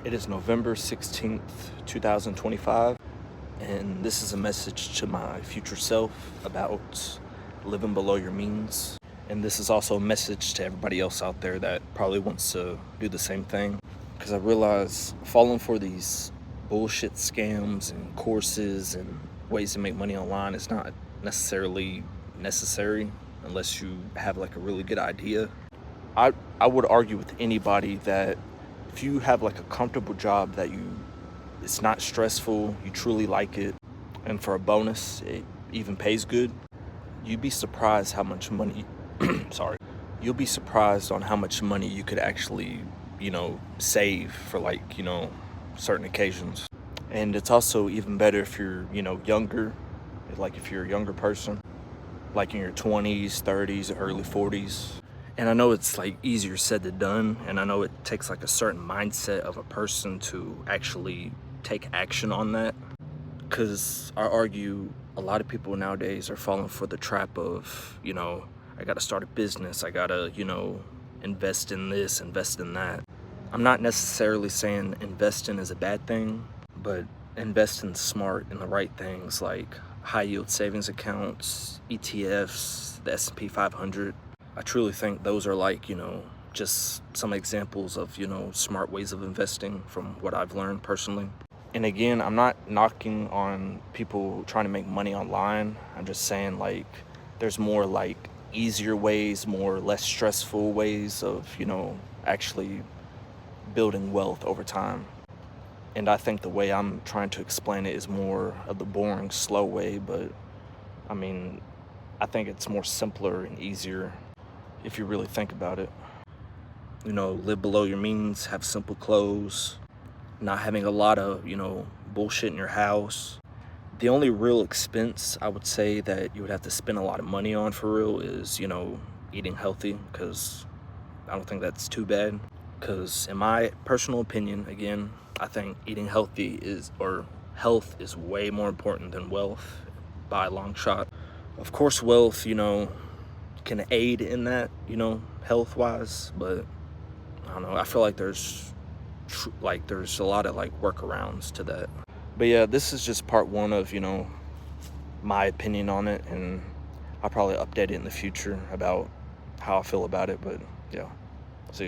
It is November 16th, 2025, and this is a message to my future self about living below your means. And this is also a message to everybody else out there that probably wants to do the same thing. Because I realize falling for these bullshit scams and courses and ways to make money online is not necessarily necessary unless you have like a really good idea. I would argue with anybody that if you have like a comfortable job that it's not stressful, you truly like it, and for a bonus it even pays good, you'd be surprised how much money sorry, you'll be surprised on how much money you could actually, save for certain occasions. And it's also even better if you're, younger, like if you're a younger person, like in your 20s, 30s, early 40s. And I know it's like easier said than done, and I know it takes like a certain mindset of a person to actually take action on that. Because I argue a lot of people nowadays are falling for the trap of, I gotta start a business, I gotta, invest in this, invest in that. I'm not necessarily saying investing is a bad thing, but investing smart in the right things like high yield savings accounts, ETFs, the S&P 500. I truly think those are just some examples of, smart ways of investing from what I've learned personally. And again, I'm not knocking on people trying to make money online. I'm just saying there's more easier ways, more less stressful ways of, actually building wealth over time. And I think the way I'm trying to explain it is more of the boring, slow way, but I think it's more simpler and easier if you really think about it. Live below your means, have simple clothes, not having a lot of, bullshit in your house. The only real expense I would say that you would have to spend a lot of money on for real is, eating healthy, because I don't think that's too bad. Because in my personal opinion, again, I think eating healthy health is way more important than wealth by a long shot. Of course, wealth, can aid in that, health wise, but I don't know. I feel like there's a lot of workarounds to that. But yeah, this is just part one of, my opinion on it, and I'll probably update it in the future about how I feel about it. But yeah, see you.